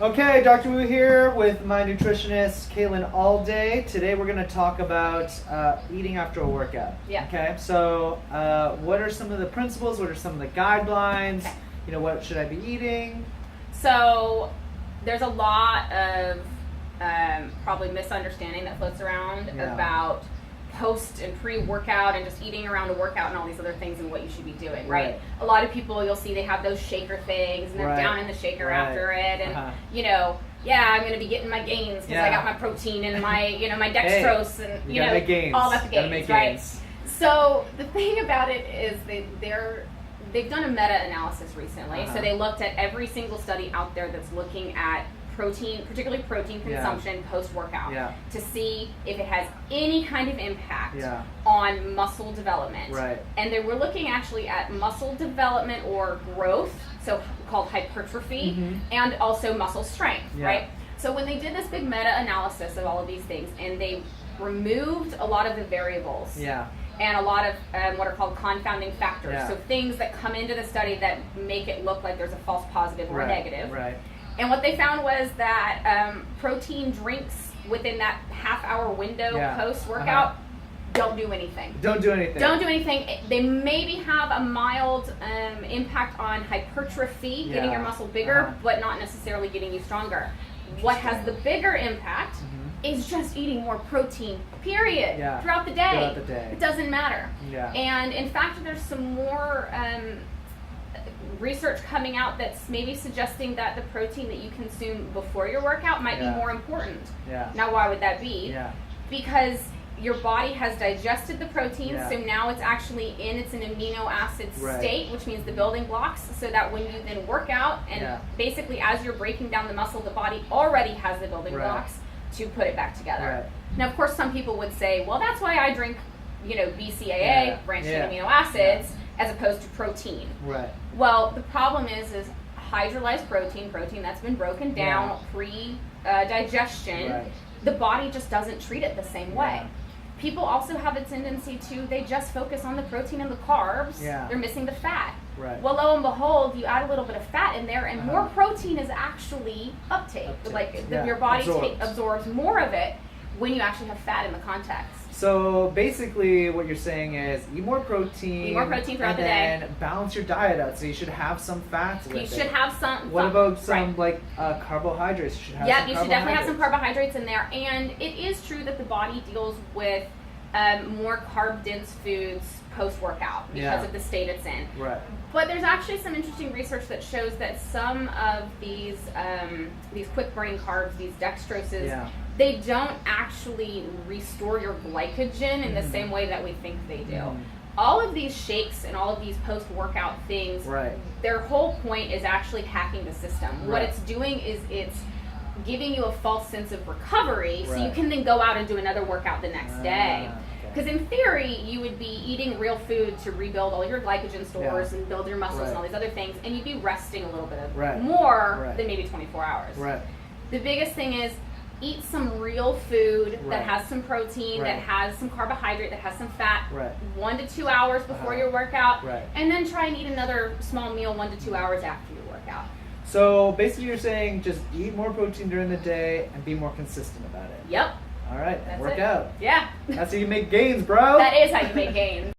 Okay, Dr. Wu here with my nutritionist, Kaylin Allday. Today we're going to talk about eating after a workout. Yeah. Okay, so what are some of the principles? What are some of the guidelines? Okay. You know, what should I be eating? So there's a lot of probably misunderstanding that floats around about post and pre-workout and just eating around a workout and all these other things and what you should be doing, right? A lot of people, you'll see they have those shaker things and they're down in the shaker after it, and you know, I'm going to be getting my gains because I got my protein and my, my dextrose and all about the gains, right? So the thing about it is they've done a meta-analysis recently. So they looked at every single study out there that's looking at protein, particularly protein consumption post-workout, to see if it has any kind of impact on muscle development. And they were looking actually at muscle development or growth, so called hypertrophy, and also muscle strength, right? So when they did this big meta-analysis of all of these things, and they removed a lot of the variables, and a lot of what are called confounding factors, so things that come into the study that make it look like there's a false positive or a negative. And what they found was that protein drinks within that half-hour window post-workout don't do anything. Don't do anything. They maybe have a mild impact on hypertrophy, getting your muscle bigger, but not necessarily getting you stronger. What has the bigger impact is just eating more protein, period, throughout the day. It doesn't matter. And in fact, there's some more research coming out that's maybe suggesting that the protein that you consume before your workout might be more important. Now, why would that be? Because your body has digested the protein, so now it's actually in an amino acid state, which means the building blocks, so that when you then work out, and basically as you're breaking down the muscle, the body already has the building blocks to put it back together. Now, of course, some people would say, well, that's why I drink, BCAA, branched chain amino acids, as opposed to protein. Well, the problem is hydrolyzed protein that's been broken down pre-digestion, the body just doesn't treat it the same way. People also have a tendency to, they just focus on the protein and the carbs, they're missing the fat. Well, lo and behold, you add a little bit of fat in there, and more protein is actually uptake. Like your body absorbs more of it when you actually have fat in the context. So basically what you're saying is eat more protein throughout the day. And then balance your diet out. So you should have some fats with it. You should have some. What about some carbohydrates? You should have some you should definitely have some carbohydrates in there. And it is true that the body deals with more carb-dense foods post-workout because of the state it's in. But there's actually some interesting research that shows that some of these quick-burning carbs, these dextroses, they don't actually restore your glycogen in the same way that we think they do. All of these shakes and all of these post-workout things, their whole point is actually hacking the system. What it's doing is it's giving you a false sense of recovery so you can then go out and do another workout the next day. Because in theory, you would be eating real food to rebuild all your glycogen stores and build your muscles and all these other things, and you'd be resting a little bit more than maybe 24 hours. The biggest thing is eat some real food that has some protein, that has some carbohydrate, that has some fat, 1 to 2 hours before your workout, and then try and eat another small meal 1 to 2 hours after your workout. So basically you're saying just eat more protein during the day and be more consistent about it. Yep. All right, That's work it. out. Yeah. That's how you make gains, bro. That is how you make gains.